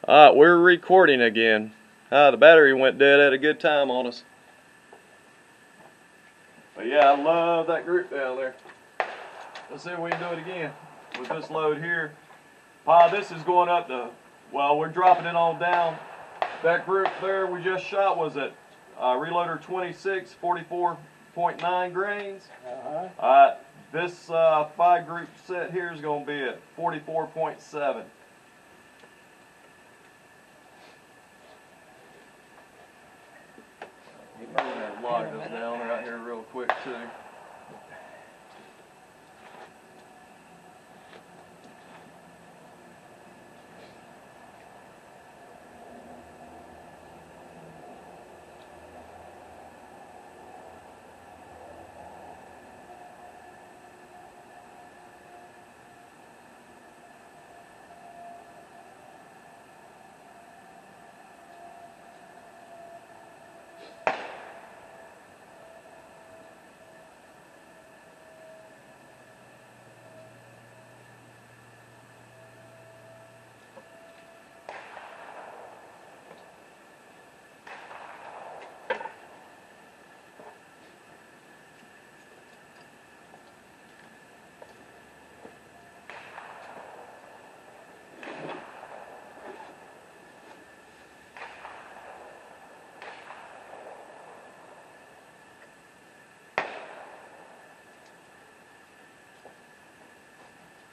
Alright, we're recording again. The battery went dead at a good time on us. But yeah, I love that group down there. Let's see if we can do it again with this load here. This is going up to, well, we're dropping it on down. That group there we just shot was at reloader 26, 44.9 grains. This 5 group set here is going to be at 44.7. I'm going to lock this down right here real quick too.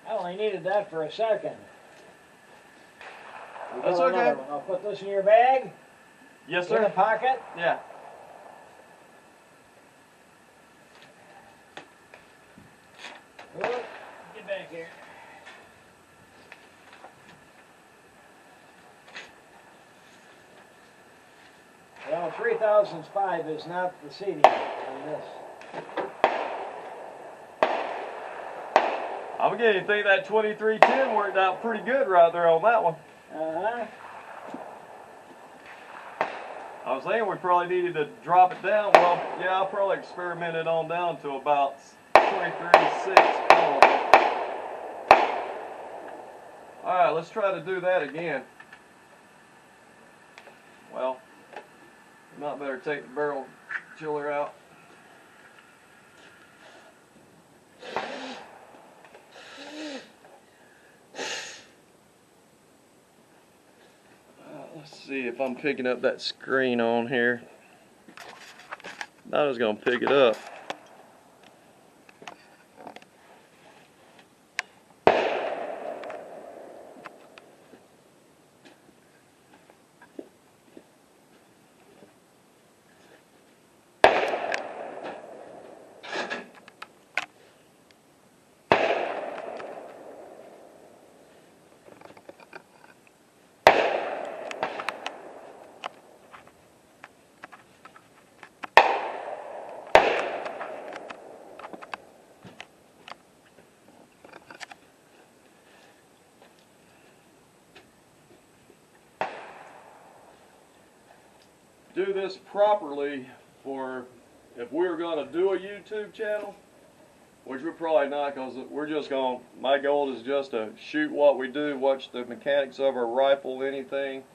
I only needed that for a second. That's okay. I'll put this in your bag. Yes, sir. In the pocket. Yeah. Get back here. Well, 3005 is not the seating on this. I'm beginning to think that 2310 worked out pretty good right there on that one. I was thinking we probably needed to drop it down. Well, yeah, I'll probably experiment it on down to about 23.6. Alright, let's try to do that again. Well, you might better take the barrel chiller out. Let's see if I'm picking up that screen on here. I was going to pick it up. Do this properly for if we were going to do a YouTube channel, which we're probably not, because we're just going, my goal is just to shoot what we do, watch the mechanics of our rifle, anything,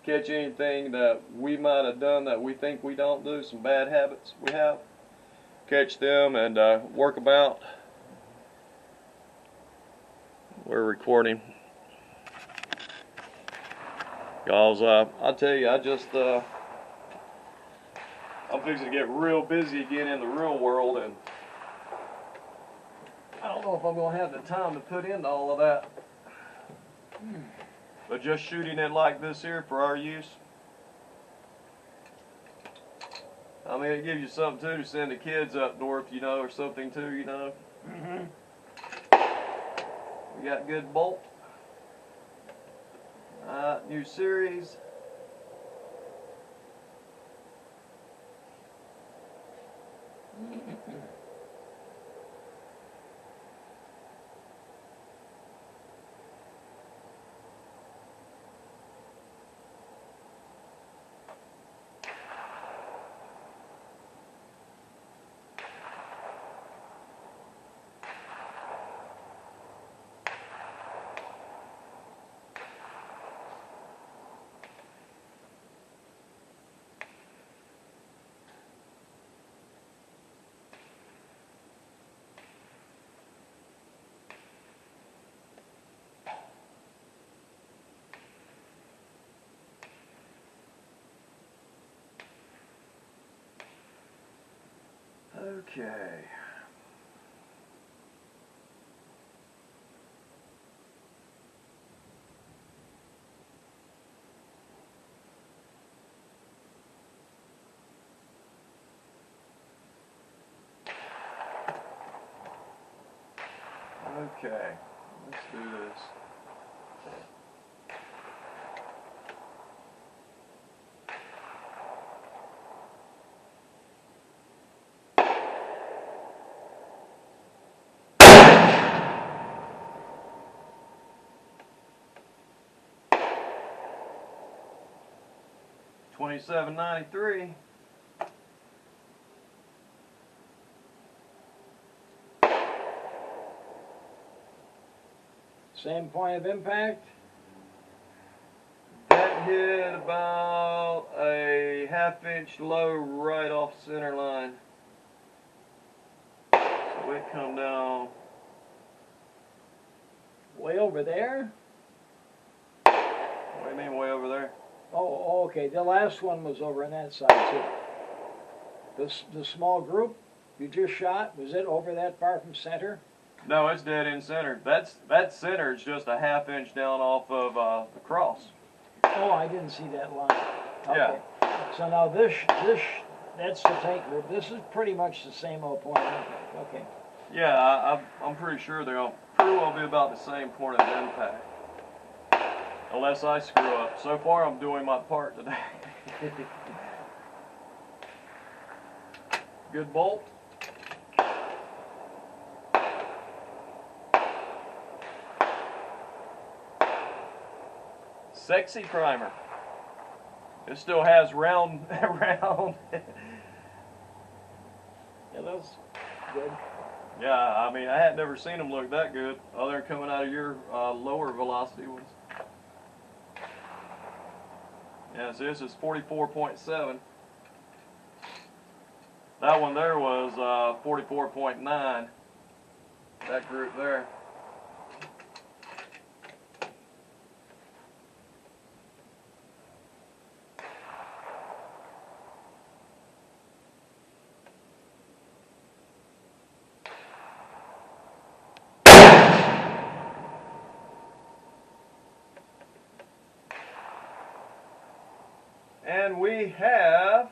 catch anything that we might have done that we think we don't do, some bad habits we have, catch them and work them out. We're recording. Because I tell you, I'm fixing to get real busy again in the real world, and I don't know if I'm going to have the time to put into all of that. But just shooting it like this here for our use, I mean, it gives you something too to send the kids up north, you know, or something too, you know. We got good bolt. New series. Okay. Okay, let's do this. $27.93. Same point of impact? That hit about a half-inch low right off center line. So it come down. Way over there? What do you mean way over there? Oh, okay. The last one was over on that side too. The small group you just shot, was it over that far from center? No, it's dead in center. That center is just a half-inch down off of the cross. Oh, I didn't see that line. Okay. Yeah. So now that's the tank group. This is pretty much the same old point of impact. Okay. Yeah, I'm pretty sure they'll pretty well be about the same point of impact. Unless I screw up. So far, I'm doing my part today. Good bolt. Sexy primer. It still has round. Yeah, that's good. Yeah, I mean, I had never seen them look that good, other than coming out of your lower velocity ones. Yeah, so this is 44.7. That one there was 44.9. That group there. And we have,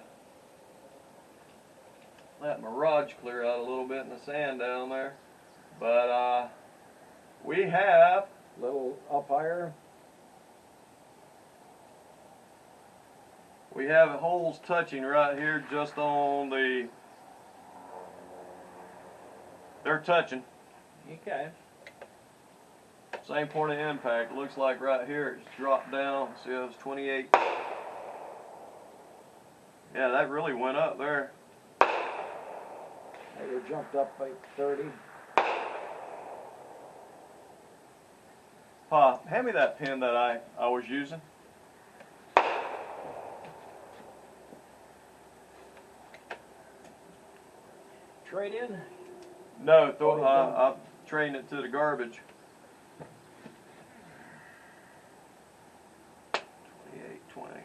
let Mirage clear out a little bit in the sand down there, but we have Little up higher. we have holes touching right here just on the, they're touching. Okay. Same point of impact. Looks like right here it's dropped down. See, it was 28. Yeah, that really went up there. Maybe it jumped up by 30. Pa, hand me that pen that I was using. Trade in? No, I'm trading it to the garbage. 28.20.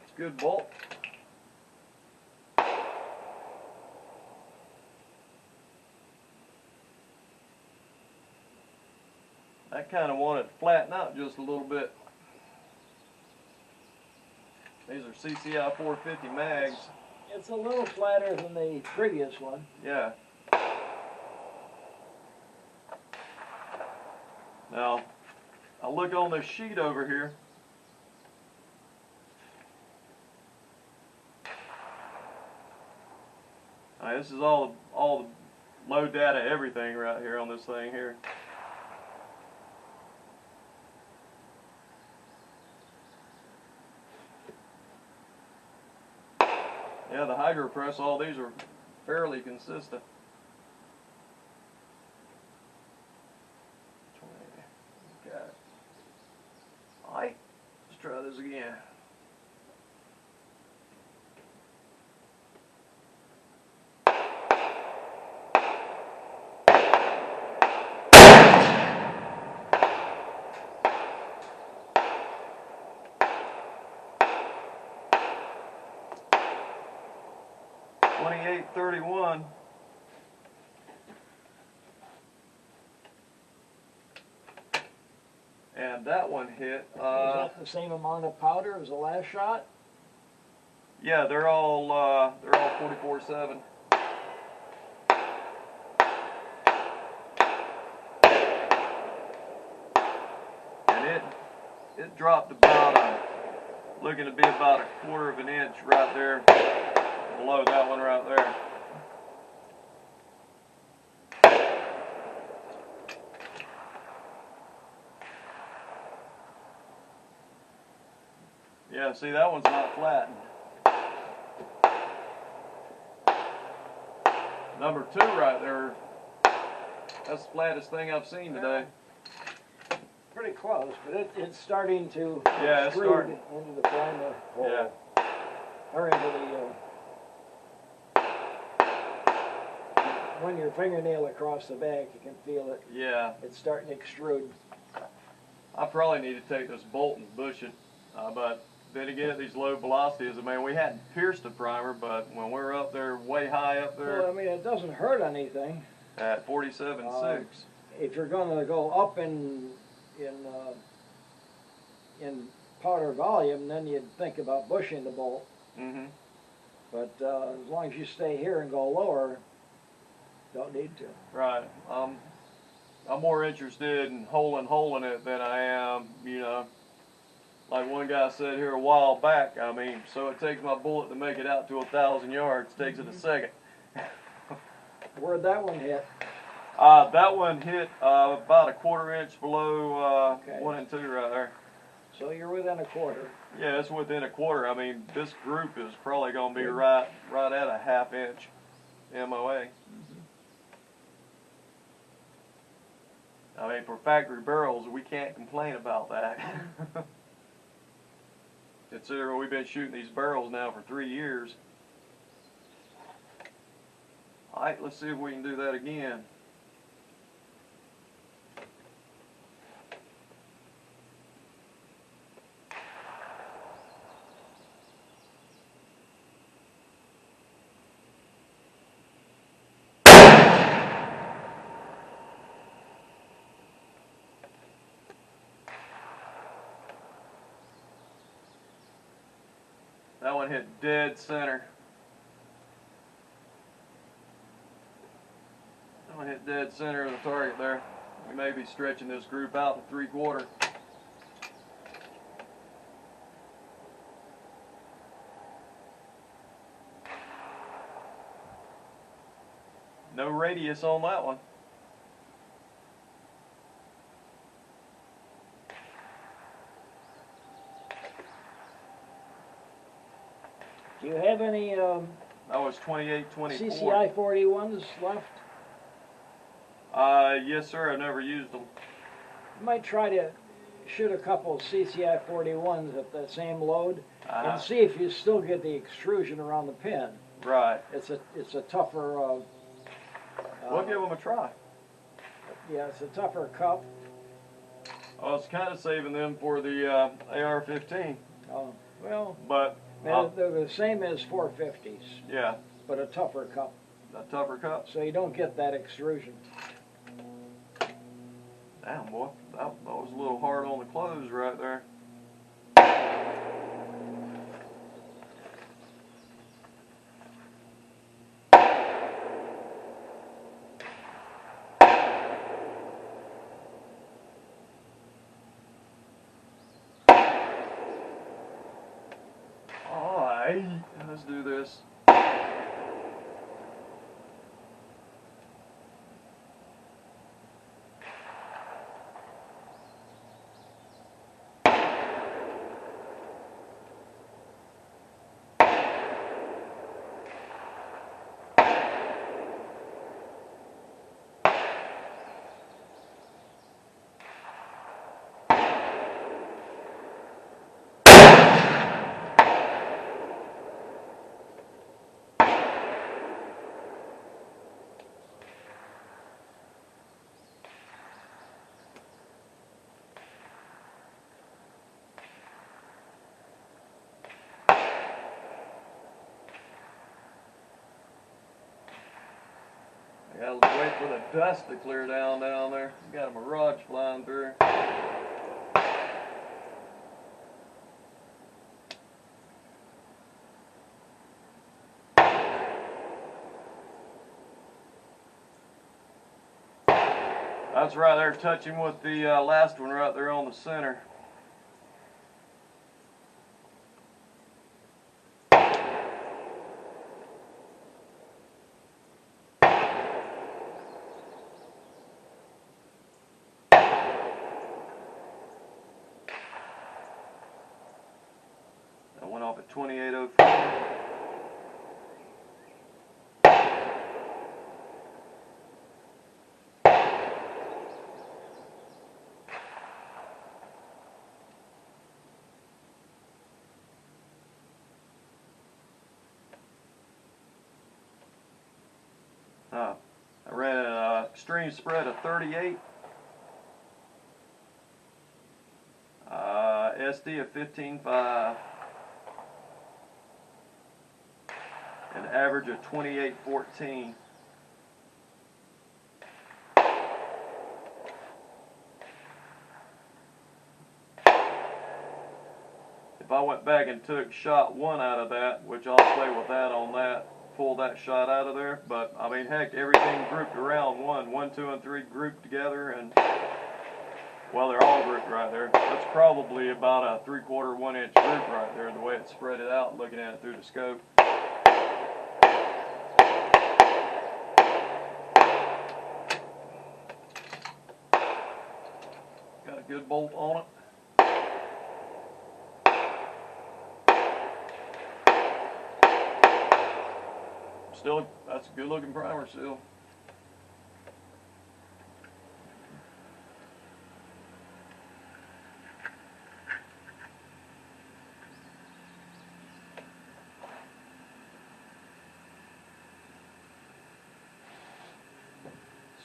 It's a good bolt. I kind of want it to flatten out just a little bit. These are CCI 450 mags. It's a little flatter than the previous one. Yeah. Now, I look on this sheet over here. This is all the low data, everything right here on this thing here. Yeah, the hydro press, all these are fairly consistent. 20, got it. All right, let's try this again. 2831. And that one hit. Was that the same amount of powder as the last shot? Yeah, they're all 44.7. And it dropped about looking to be about 1/4 of an inch right there below that one right there. Yeah, see, that one's not flattened. Number 2 right there, that's the flattest thing I've seen today. Pretty close, but it's starting to Yeah, it's extrude starting. into the primer hole. Yeah. Or into the, when your fingernail across the back, you can feel it. Yeah. It's starting to extrude. I probably need to take this bolt and bush it, but then again, at these low velocities, I mean, we hadn't pierced the primer, but when we're up there, way high up there, Well, I mean, it doesn't hurt anything. at 47.6. If you're going to go up in powder volume, then you'd think about bushing the bolt. Mm-hmm. But as long as you stay here and go lower, don't need to. Right. I'm more interested in holing it than I am, you know, like one guy said here a while back, I mean, so it takes my bullet to make it out to 1,000 yards, takes it a second. Where'd that one hit? That one hit about 1/4 inch below Okay. 1 and 2 right there. So you're within 1/4. Yeah, it's within 1/4. I mean, this group is probably going to be right at a 1/2 inch MOA. I mean, for factory barrels, we can't complain about that. Considering we've been shooting these barrels now for 3 years. All right, let's see if we can do that again. That one hit dead center. That one hit dead center of the target there. We may be stretching this group out to 3/4. No radius on that one. Do you have any That was 28-24. CCI 41s left? Yes, sir. I never used them. You might try to shoot a couple of CCI 41s at the same load and see if you still get the extrusion around the pin. Right. It's a tougher. We'll give them a try. Yeah, it's a tougher cup. I was kind of saving them for the AR-15. Oh, well, But they're the same as 450s, yeah, but a tougher cup, a tougher cup. so you don't get that extrusion. Damn, boy, that was a little hard on the close right there. Alright, let's do this. I gotta wait for the dust to clear down there. Got a mirage flying through. That's right there, touching with the last one right there on the center. That went off at 2804. I ran an extreme spread of 38, SD of 15.5, an average of 28.14. If I went back and took shot 1 out of that, which I'll play with that on that, pull that shot out of there, but I mean, heck, everything grouped around 1, 2, and 3 grouped together, and well, they're all grouped right there. That's probably about a 3/4 1 inch group right there, the way it's spread it out, looking at it through the scope. Got a good bolt on it. Still, that's a good looking primer still.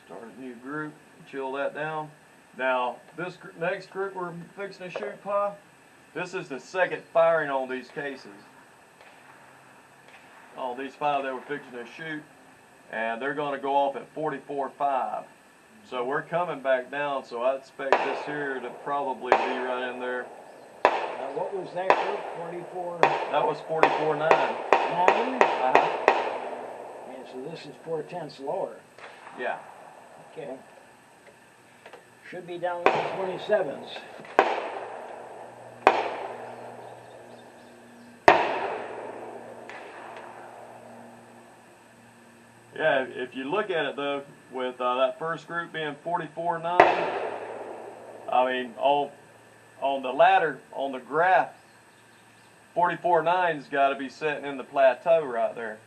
Start a new group, chill that down. Now, this next group we're fixing to shoot, Pa, this is the second firing on these cases. On these 5 that we're fixing to shoot, and they're going to go off at 44.5. So we're coming back down, so I expect this here to probably be right in there. What was that group? 44? That was 44.9. 9? And so this is 4/10 lower. Yeah. Okay. Should be down to 27s. Yeah, if you look at it though, with that first group being 44.9, I mean, on the ladder, on the graph, 44.9's got to be sitting in the plateau right there.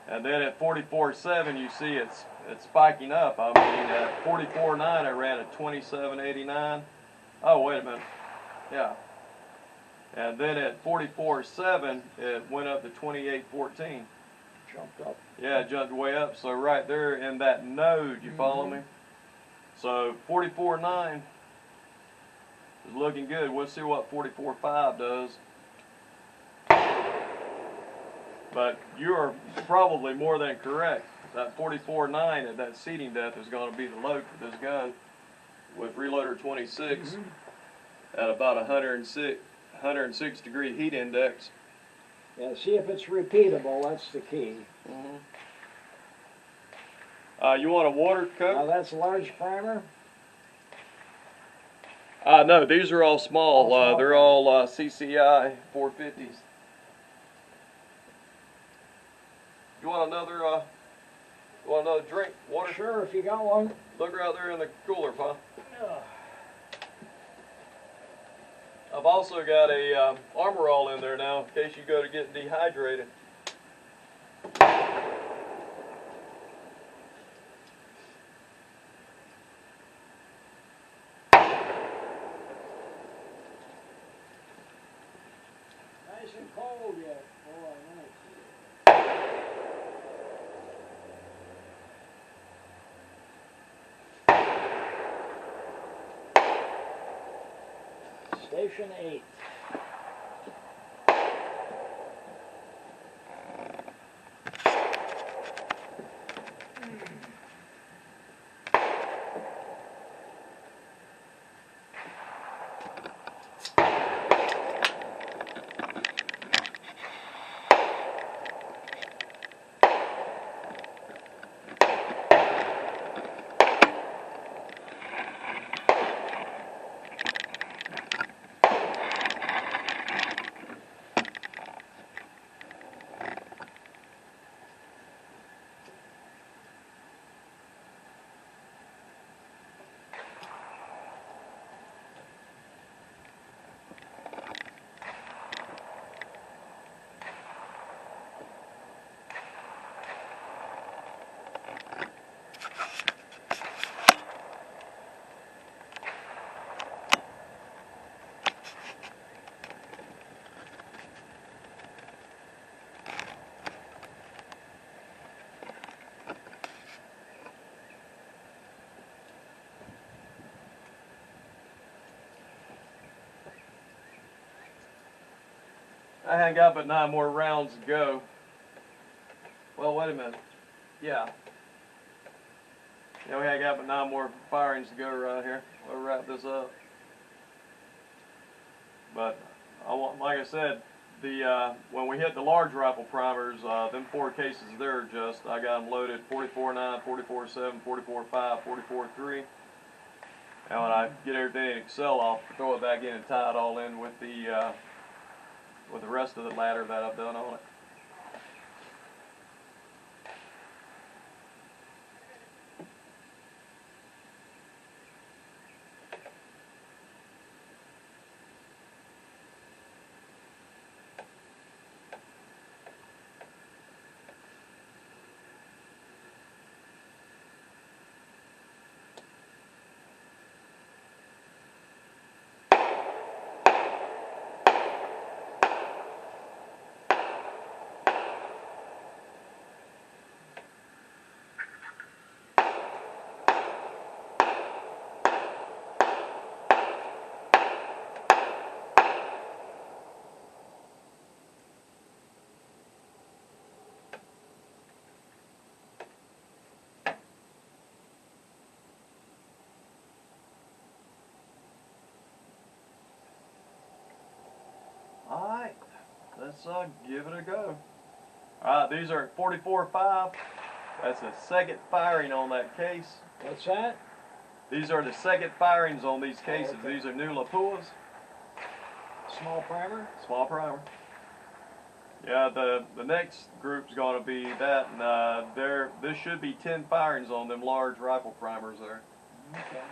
And then at 44.7, you see it's spiking up. I mean, at 44.9, I ran at 27.89. Oh, wait a minute. Yeah. And then at 44.7, it went up to 28.14. Jumped up. Yeah, it jumped way up. So right there in that node, you follow me? So 44.9 is looking good. We'll see what 44.5 does. But you're probably more than correct. That 44.9 at that seating depth is going to be the load for this gun with reloader 26 at about 106 degree heat index. Yeah, see if it's repeatable, that's the key. You want a water coat? Now that's a large primer? No, these are all small. They're all CCI 450s. You want another drink? Water? Sure, if you got one. Look right there in the cooler, Pa. I've also got a Armor All in there now in case you go to get dehydrated. Nice and cold yet. Oh, nice. Station 8. I hadn't got but 9 more rounds to go. Well, wait a minute. Yeah. Yeah, we had got but 9 more firings to go right here. We'll wrap this up. But I want, like I said, the when we hit the large rifle primers, them 4 cases there are just, I got them loaded 44.9, 44.7, 44.5, 44.3. And when I get everything in Excel, I'll throw it back in and tie it all in with the rest of the ladder that I've done on it. Alright, let's give it a go. Alright, these are 44.5. That's the second firing on that case. What's that? These are the second firings on these cases. Oh, okay. These are new Lapuas. Small primer? Small primer. Yeah, the next group's going to be that, and there should be 10 firings on them large rifle primers there. Okay.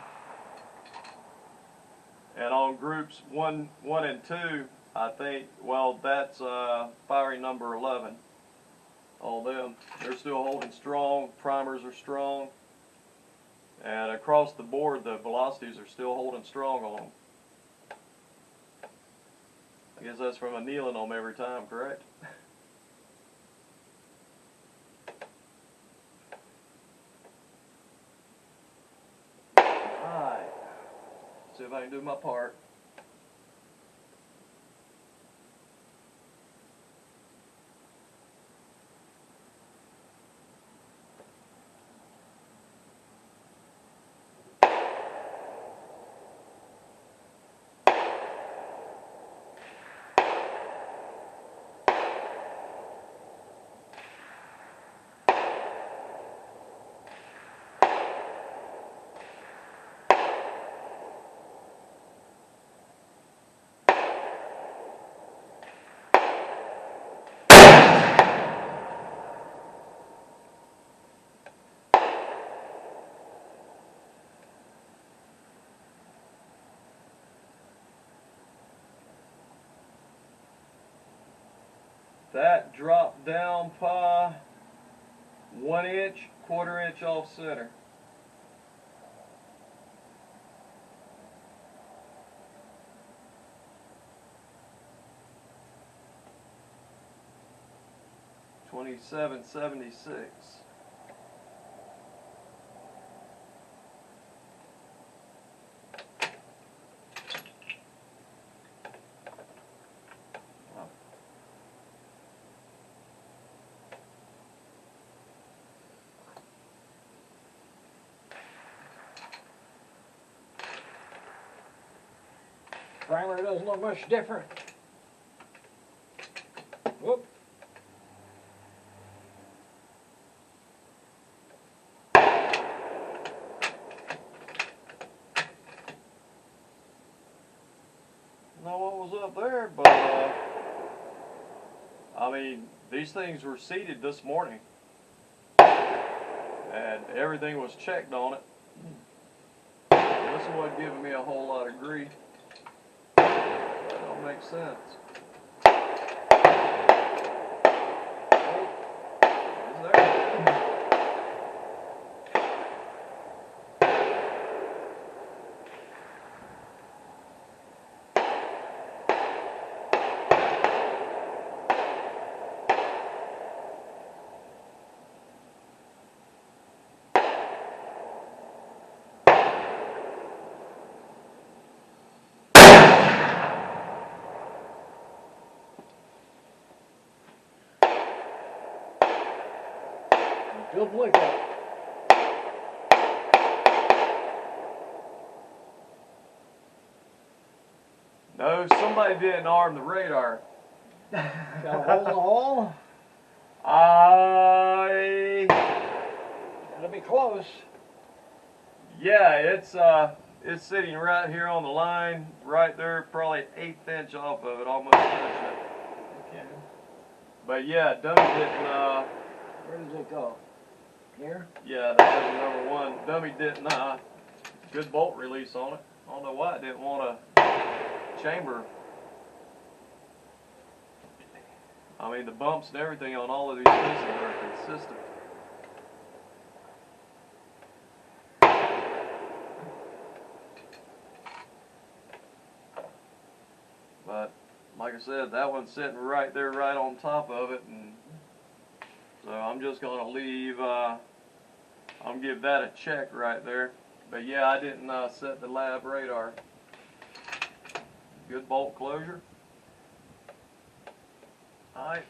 And on groups 1 and 2, I think, well, that's firing number 11 on them. They're still holding strong. Primers are strong. And across the board, the velocities are still holding strong on them. I guess that's from annealing them every time, correct? Alright. See if I can do my part. That dropped down by 1 inch, 1/4 inch off center. $27.76. Primer doesn't look much different. Whoop. Know what was up there, but I mean, these things were seated this morning, and everything was checked on it. This wasn't giving me a whole lot of grief. That don't make sense. Is there? Good lookout. No, somebody didn't arm the radar. Got a hole in the hole? Gotta be close. Yeah, it's sitting right here on the line, right there, probably 1/8 inch off of it, almost touching it. Okay. But yeah, dummy didn't, Where does it go? Here? yeah, that was number one. Dummy didn't, good bolt release on it. I don't know why it didn't want a chamber. I mean, the bumps and everything on all of these pieces are consistent. But like I said, that one's sitting right there, right on top of it, and so I'm just gonna leave. I'm gonna give that a check right there. But yeah, I didn't set the lab radar. Good bolt closure. All right.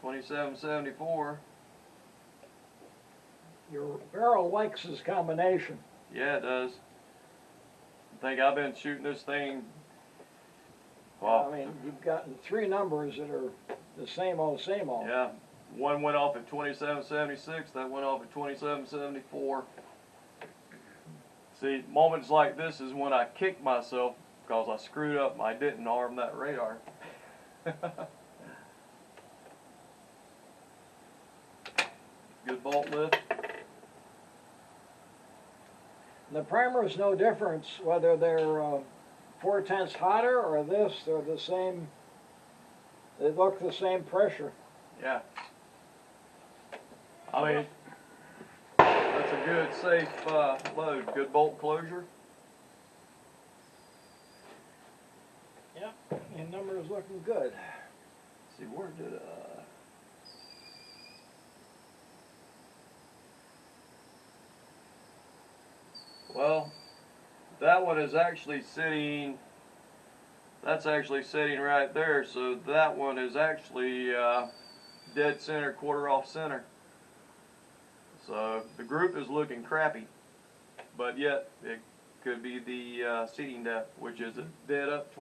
$27.74. Your barrel likes this combination. Yeah, it does. I think I've been shooting this thing. Well, I mean, you've gotten 3 numbers that are the same old, same old. yeah, one went off at 27.76. That went off at 27.74. See, moments like this is when I kick myself because I screwed up and I didn't arm that radar. Good bolt lift. The primer is no difference whether they're 4/10 hotter or this. They're the same. They look the same pressure. Yeah. I mean, that's a good, safe load. Good bolt closure. Yep, your number is looking good. Let's see, where did well, that one is actually sitting, that's actually sitting right there, so that one is actually dead center, quarter off center. So the group is looking crappy, but yet it could be the seating depth, which is dead up